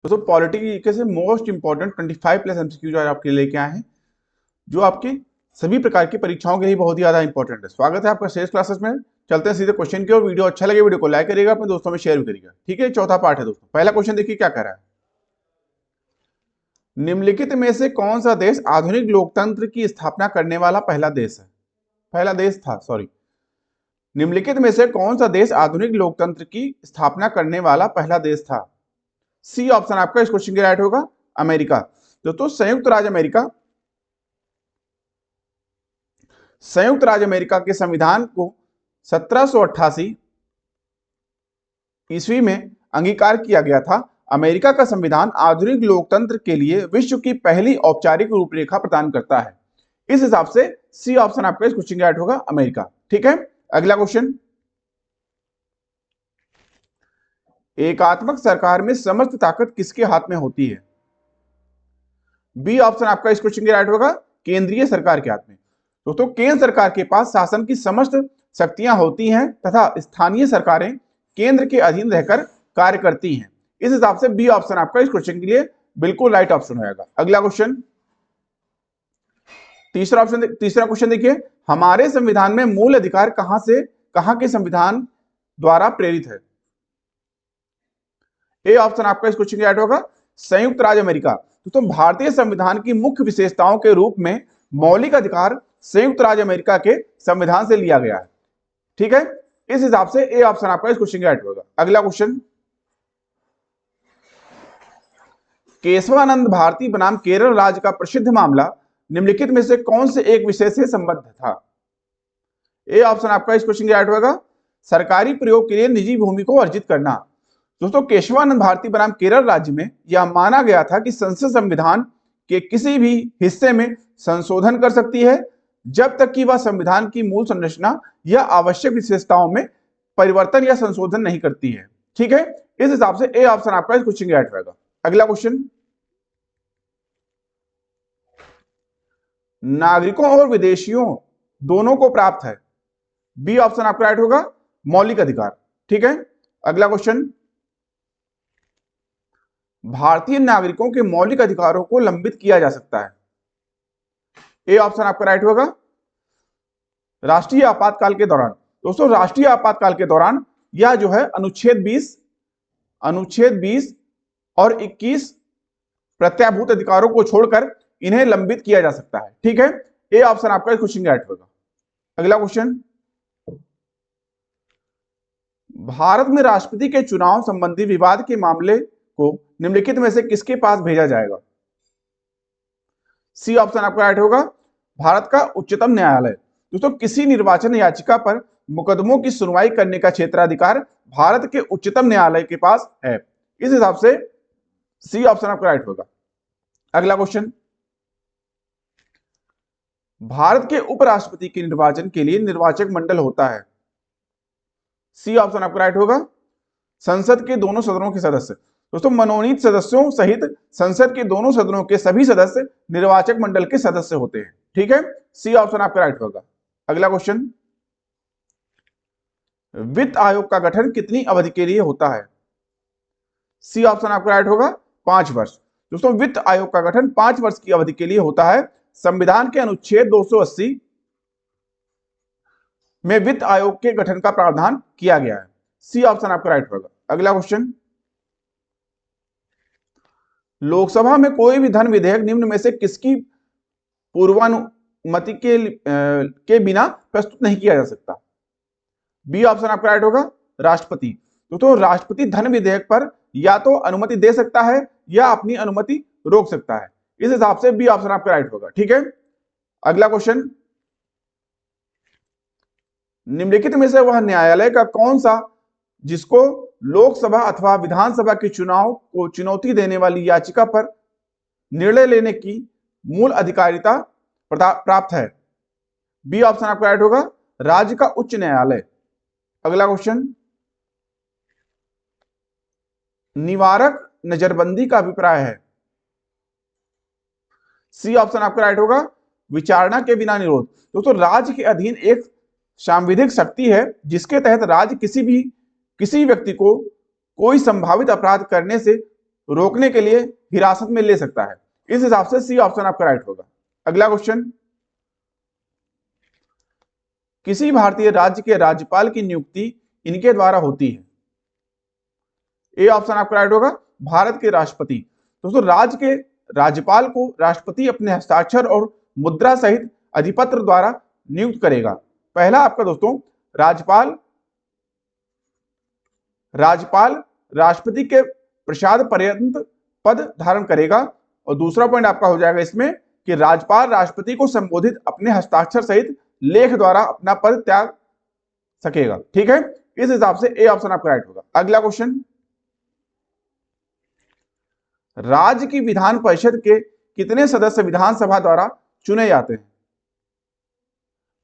तो पॉलिटी के से मोस्ट इंपॉर्टेंट 25 प्लस एमसीक्यू जो आपके लेके आए हैं, जो आपकी सभी प्रकार की परीक्षाओं के लिए बहुत ही ज्यादा इंपॉर्टेंट है। स्वागत है आपका शेष क्लासेस में। चलते हैं सीधे क्वेश्चन की ओर। वीडियो अच्छा लगे वीडियो को लाइक करिएगा, अपने दोस्तों में शेयर भी करिएगा। ठीक है, चौथा पार्ट है दोस्तों। पहला क्वेश्चन देखिए क्या कह रहा है। निम्नलिखित में से कौन सा देश आधुनिक लोकतंत्र की स्थापना करने वाला पहला देश है? पहला देश था, सॉरी। निम्नलिखित में से कौन सा देश आधुनिक लोकतंत्र की स्थापना करने वाला पहला देश था? सी ऑप्शन आपका इस क्वेश्चन के राइट होगा, अमेरिका। दोस्तों संयुक्त राज्य अमेरिका के संविधान को 1788 ईस्वी में अंगीकार किया गया था। अमेरिका का संविधान आधुनिक लोकतंत्र के लिए विश्व की पहली औपचारिक रूपरेखा प्रदान करता है। इस हिसाब से सी ऑप्शन आपका इस क्वेश्चन का राइट होगा, अमेरिका। ठीक है, अगला क्वेश्चन। एकात्मक सरकार में समस्त ताकत किसके हाथ में होती है? बी ऑप्शन आपका इस क्वेश्चन के राइट होगा, केंद्रीय सरकार के हाथ में। दोस्तों केंद्र सरकार के पास शासन की समस्त शक्तियां होती हैं तथा स्थानीय सरकारें केंद्र के अधीन रहकर कार्य करती हैं। इस हिसाब से बी ऑप्शन आपका इस क्वेश्चन के लिए बिल्कुल राइट ऑप्शन होगा। अगला क्वेश्चन, तीसरा क्वेश्चन देखिए, हमारे संविधान में मूल अधिकार कहां के संविधान द्वारा प्रेरित है? ए ऑप्शन आपका इस क्वेश्चन का राइट होगा, संयुक्त राज्य अमेरिका। तो भारतीय संविधान की मुख्य विशेषताओं के रूप में मौलिक अधिकार संयुक्त राज्य अमेरिका के संविधान से लिया गया है। ठीक है, इस हिसाब से ए ऑप्शन आपका इस क्वेश्चन का राइट होगा। अगला क्वेश्चन, केशवानंद भारती बनाम केरल राज्य का प्रसिद्ध मामला निम्नलिखित में से कौन से एक विषय से संबद्ध था? ए ऑप्शन आपका इस क्वेश्चन का राइट होगा, सरकारी प्रयोग के लिए निजी भूमि को अर्जित करना। दोस्तों केशवानंद भारती बनाम केरल राज्य में यह माना गया था कि संसद संविधान के किसी भी हिस्से में संशोधन कर सकती है जब तक कि वह संविधान की मूल संरचना या आवश्यक विशेषताओं में परिवर्तन या संशोधन नहीं करती है। ठीक है, इस हिसाब से ए ऑप्शन आपका इस क्वेश्चन का राइट होगा। अगला क्वेश्चन, नागरिकों और विदेशियों दोनों को प्राप्त है। बी ऑप्शन आपका राइट होगा, मौलिक अधिकार। ठीक है, अगला क्वेश्चन, भारतीय नागरिकों के मौलिक अधिकारों को लंबित किया जा सकता है। ए ऑप्शन आपका राइट होगा, राष्ट्रीय आपातकाल के दौरान। दोस्तों राष्ट्रीय आपातकाल के दौरान यह जो है अनुच्छेद 20 और 21 प्रत्याभूत अधिकारों को छोड़कर इन्हें लंबित किया जा सकता है। ठीक है, ए ऑप्शन आपका इस क्वेश्चन का राइट होगा। अगला क्वेश्चन, भारत में राष्ट्रपति के चुनाव संबंधी विवाद के मामले को निम्नलिखित में से किसके पास भेजा जाएगा? सी ऑप्शन आपका राइट होगा, भारत का उच्चतम न्यायालय। दोस्तों किसी निर्वाचन याचिका पर मुकदमों की सुनवाई करने का क्षेत्राधिकार भारत के उच्चतम न्यायालय के पास है। इस हिसाब से सी ऑप्शन आपका राइट होगा। अगला क्वेश्चन, भारत के उपराष्ट्रपति के निर्वाचन के लिए निर्वाचक मंडल होता है। सी ऑप्शन आपका राइट होगा, संसद के दोनों सदनों के सदस्य। दोस्तों मनोनीत सदस्यों सहित संसद के दोनों सदनों के सभी सदस्य निर्वाचक मंडल के सदस्य होते हैं। ठीक है, सी ऑप्शन आपका राइट होगा। अगला क्वेश्चन, वित्त आयोग का गठन कितनी अवधि के लिए होता है? सी ऑप्शन आपका राइट होगा, 5 वर्ष। दोस्तों वित्त आयोग का गठन 5 वर्ष की अवधि के लिए होता है। संविधान के अनुच्छेद 280 में वित्त आयोग के गठन का प्रावधान किया गया है। सी ऑप्शन आपका राइट होगा। अगला क्वेश्चन, लोकसभा में कोई भी धन विधेयक निम्न में से किसकी पूर्वानुमति के बिना प्रस्तुत नहीं किया जा सकता? बी ऑप्शन आपका राइट होगा, राष्ट्रपति। तो राष्ट्रपति धन विधेयक पर या तो अनुमति दे सकता है या अपनी अनुमति रोक सकता है। इस हिसाब से बी ऑप्शन आपका राइट होगा। ठीक है, अगला क्वेश्चन, निम्नलिखित में से वह न्यायालय का कौन सा जिसको लोकसभा अथवा विधानसभा के चुनाव को चुनौती देने वाली याचिका पर निर्णय लेने की मूल अधिकारिता प्राप्त है? बी ऑप्शन आपका राइट होगा, राज्य का उच्च न्यायालय। अगला क्वेश्चन, निवारक नजरबंदी का अभिप्राय है। सी ऑप्शन आपका राइट होगा, विचारणा के बिना निरोध। दोस्तों राज्य के अधीन एक सांविधिक शक्ति है जिसके तहत राज्य किसी व्यक्ति को कोई संभावित अपराध करने से रोकने के लिए हिरासत में ले सकता है। इस हिसाब से सी ऑप्शन आपका राइट होगा। अगला क्वेश्चन, किसी भारतीय राज्य के राज्यपाल की नियुक्ति इनके द्वारा होती है। ए ऑप्शन आपका राइट होगा, भारत के राष्ट्रपति। दोस्तों राज्य के राज्यपाल को राष्ट्रपति अपने हस्ताक्षर और मुद्रा सहित अधिपत्र द्वारा नियुक्त करेगा। पहला आपका दोस्तों राज्यपाल राष्ट्रपति के प्रसाद पर्यंत पद धारण करेगा। और दूसरा पॉइंट आपका हो जाएगा इसमें कि राज्यपाल राष्ट्रपति को संबोधित अपने हस्ताक्षर सहित लेख द्वारा अपना पद त्याग सकेगा। ठीक है, इस हिसाब से ए ऑप्शन आपका राइट होगा। अगला क्वेश्चन, राज्य की विधान परिषद के कितने सदस्य विधानसभा द्वारा चुने जाते हैं।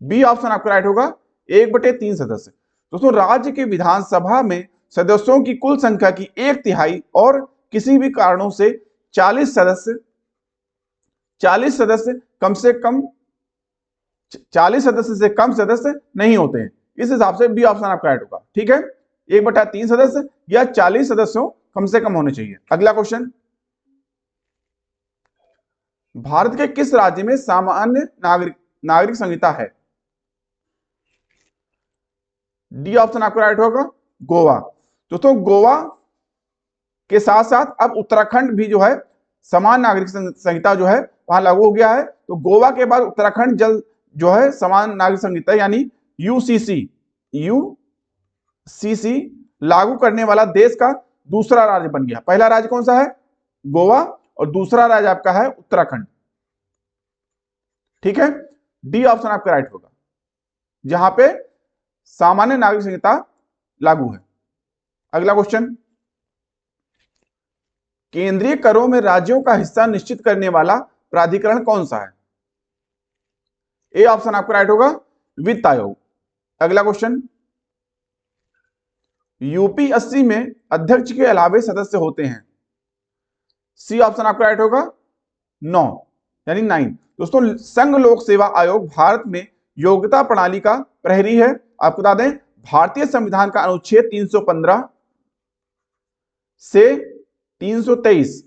बी ऑप्शन आपका राइट होगा, 1/3 सदस्य। दोस्तों राज्य के विधानसभा में सदस्यों की कुल संख्या की 1/3 और किसी भी कारणों से 40 सदस्य कम से कम 40 सदस्य से कम सदस्य नहीं होते हैं। इस हिसाब से बी ऑप्शन आपका राइट होगा। ठीक है, 1/3 सदस्य या 40 सदस्यों कम से कम होने चाहिए। अगला क्वेश्चन, भारत के किस राज्य में सामान्य नागरिक संहिता है। डी ऑप्शन आपका राइट होगा, गोवा। दोस्तों गोवा के साथ साथ अब उत्तराखंड भी जो है समान नागरिक संहिता जो है वहां लागू हो गया है। तो गोवा के बाद उत्तराखंड जल्द जो है समान नागरिक संहिता यानी यूसीसी लागू करने वाला देश का दूसरा राज्य बन गया। पहला राज्य कौन सा है, गोवा, और दूसरा राज्य आपका है उत्तराखंड। ठीक है, डी ऑप्शन आपका राइट होगा, जहां पे सामान्य नागरिक संहिता लागू है। अगला क्वेश्चन, केंद्रीय करों में राज्यों का हिस्सा निश्चित करने वाला प्राधिकरण कौन सा है। ए ऑप्शन आपका राइट होगा, वित्त आयोग। अगला क्वेश्चन, यूपीएससी में अध्यक्ष के अलावे सदस्य होते हैं। सी ऑप्शन आपका राइट होगा, 9 यानी 9। दोस्तों संघ लोक सेवा आयोग भारत में योग्यता प्रणाली का प्रहरी है। आपको बता दें भारतीय संविधान का अनुच्छेद 315 से 323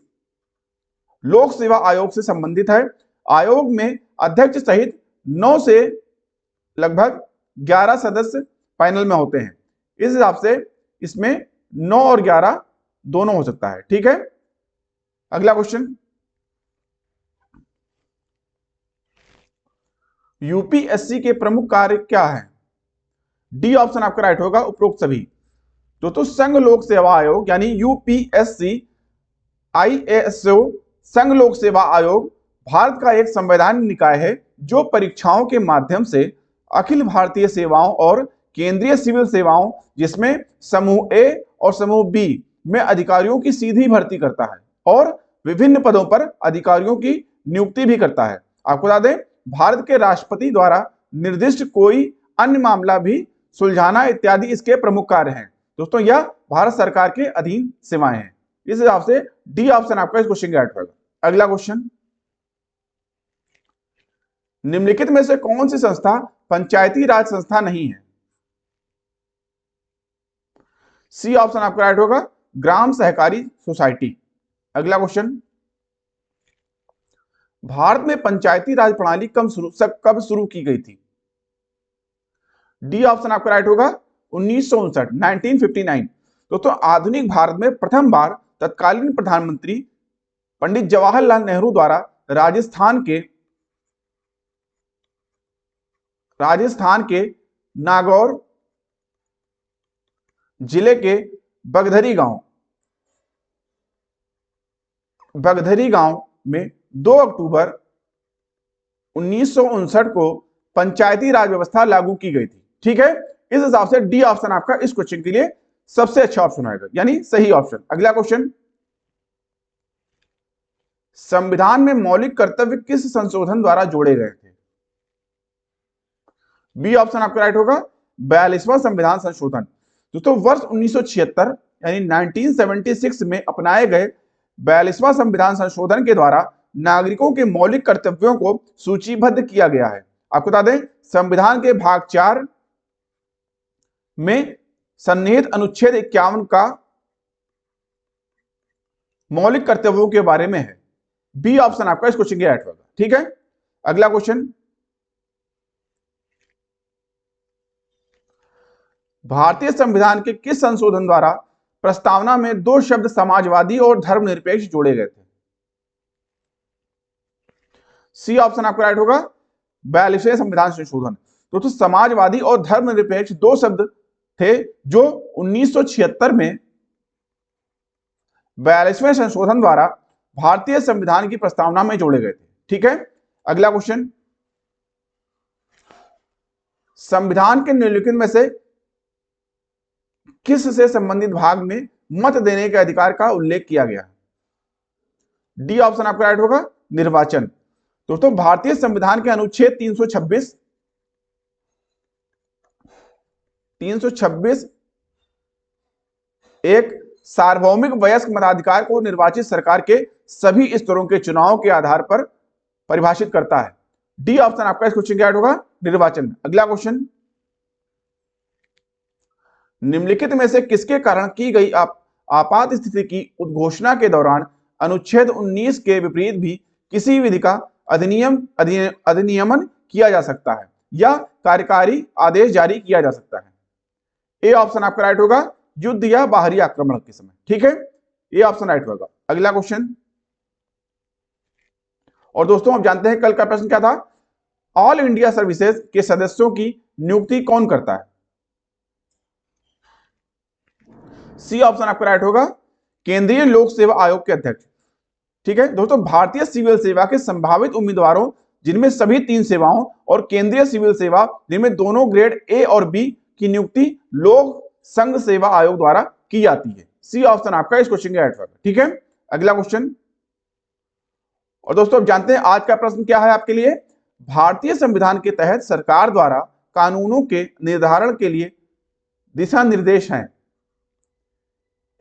लोक सेवा आयोग से संबंधित है। आयोग में अध्यक्ष सहित 9 से लगभग 11 सदस्य पैनल में होते हैं। इस हिसाब से इसमें 9 और 11 दोनों हो सकता है। ठीक है, अगला क्वेश्चन, यूपीएससी के प्रमुख कार्य क्या है। डी ऑप्शन आपका राइट होगा, उपरोक्त सभी। तो संघ लोक सेवा आयोग यानी यूपीएससी आईएएसओ संघ लोक सेवा आयोग भारत का एक संवैधानिक निकाय है जो परीक्षाओं के माध्यम से अखिल भारतीय सेवाओं और केंद्रीय सिविल सेवाओं जिसमें समूह ए और समूह बी में अधिकारियों की सीधी भर्ती करता है और विभिन्न पदों पर अधिकारियों की नियुक्ति भी करता है। आपको बता दें भारत के राष्ट्रपति द्वारा निर्दिष्ट कोई अन्य मामला भी सुलझाना इत्यादि इसके प्रमुख कार्य हैं। दोस्तों यह भारत सरकार के अधीन सेवाएं हैं। इस हिसाब से डी ऑप्शन आपका इस क्वेश्चन का राइट होगा। अगला क्वेश्चन, निम्नलिखित में से कौन सी संस्था पंचायती राज संस्था नहीं है। सी ऑप्शन आपका राइट होगा, ग्राम सहकारी सोसाइटी। अगला क्वेश्चन, भारत में पंचायती राज प्रणाली कब शुरू की गई थी। डी ऑप्शन आपका राइट होगा, 1959 दोस्तों आधुनिक भारत में प्रथम बार तत्कालीन प्रधानमंत्री पंडित जवाहरलाल नेहरू द्वारा राजस्थान के नागौर जिले के बगधरी गांव में 2 अक्टूबर 1959 को पंचायती राज व्यवस्था लागू की गई थी। ठीक है, इस हिसाब से डी ऑप्शन आपका इस क्वेश्चन के लिए सबसे अच्छा ऑप्शन होगा, यानी सही ऑप्शन। अगला क्वेश्चन, संविधान में मौलिक कर्तव्य किस संशोधन द्वारा जोड़े गए थे। बी ऑप्शन आपका राइट होगा, 42वां संविधान संशोधन। दोस्तों वर्ष 1976 यानी 1976 में अपनाए गए 42वां संविधान संशोधन के द्वारा नागरिकों के मौलिक कर्तव्यों को सूचीबद्ध किया गया है। आपको बता दें संविधान के भाग 4 में सन्निहित अनुच्छेद 51 का मौलिक कर्तव्यों के बारे में है। बी ऑप्शन आपका इस क्वेश्चन के राइट होगा। ठीक है, अगला क्वेश्चन, भारतीय संविधान के किस संशोधन द्वारा प्रस्तावना में दो शब्द समाजवादी और धर्मनिरपेक्ष जोड़े गए थे? सी ऑप्शन आपका राइट होगा, 42वें संविधान संशोधन। तो समाजवादी और धर्मनिरपेक्ष दो शब्द थे जो 1976 में 42वें संशोधन द्वारा भारतीय संविधान की प्रस्तावना में जोड़े गए थे। ठीक है, अगला क्वेश्चन, संविधान के निम्नलिखित में से किस से संबंधित भाग में मत देने के अधिकार का उल्लेख किया गया? डी ऑप्शन आपका राइट होगा, निर्वाचन। दोस्तों भारतीय संविधान के अनुच्छेद 326 एक सार्वभौमिक वयस्क मताधिकार को निर्वाचित सरकार के सभी स्तरों के चुनाव के आधार पर परिभाषित करता है। डी ऑप्शन आपका इस क्वेश्चन का राइट होगा, निर्वाचन। अगला क्वेश्चन, निम्नलिखित में से किसके कारण की गई आपात स्थिति की उद्घोषणा के दौरान अनुच्छेद 19 के विपरीत भी किसी विधि का अधिनियमन किया जा सकता है या कार्यकारी आदेश जारी किया जा सकता है? ए ऑप्शन आपका राइट होगा, युद्ध या बाहरी आक्रमण के समय। ठीक है, ए ऑप्शन राइट होगा। अगला क्वेश्चन, और दोस्तों आप जानते हैं कल का प्रश्न क्या था, ऑल इंडिया सर्विसेज के सदस्यों की नियुक्ति कौन करता है? सी ऑप्शन आपका राइट होगा, केंद्रीय लोक सेवा आयोग के अध्यक्ष। ठीक है दोस्तों, भारतीय सिविल सेवा के संभावित उम्मीदवारों जिनमें सभी 3 सेवाओं और केंद्रीय सिविल सेवा जिनमें दोनों ग्रेड ए और बी की नियुक्ति लोक संघ सेवा आयोग द्वारा की जाती है। सी ऑप्शन आपका इस क्वेश्चन का राइट होगा। ठीक है, अगला क्वेश्चन, और दोस्तों आप जानते हैं आज का प्रश्न क्या है आपके लिए, भारतीय संविधान के तहत सरकार द्वारा कानूनों के निर्धारण के लिए दिशा निर्देश हैं,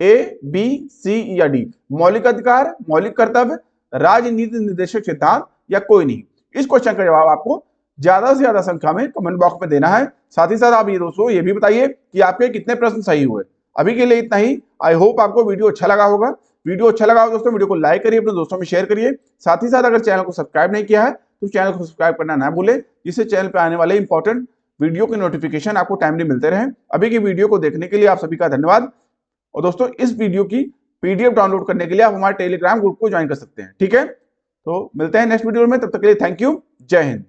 ए, बी, सी या डी? मौलिक अधिकार, मौलिक कर्तव्य, राजनीति निर्देशक सिद्धांत या कोई नहीं? इस क्वेश्चन का जवाब आपको ज्यादा से ज्यादा संख्या में कमेंट बॉक्स में देना है। साथ ही साथ आप ये दोस्तों ये भी बताइए कि आपके कितने प्रश्न सही हुए। अभी के लिए इतना ही। आई होप आपको वीडियो अच्छा लगा होगा। वीडियो अच्छा लगा हो दोस्तों वीडियो को लाइक करिए, अपने दोस्तों में शेयर करिए। साथ ही साथ अगर चैनल को सब्सक्राइब नहीं किया है तो चैनल को सब्सक्राइब करना ना भूले, जिससे चैनल पर आने वाले इंपॉर्टेंट वीडियो के नोटिफिकेशन आपको टाइमली मिलते रहे। अभी की वीडियो को देखने के लिए आप सभी का धन्यवाद। और दोस्तों इस वीडियो की पीडीएफ डाउनलोड करने के लिए आप हमारे टेलीग्राम ग्रुप को ज्वाइन कर सकते हैं। ठीक है, तो मिलते हैं नेक्स्ट वीडियो में, तब तक के लिए थैंक यू, जय हिंद।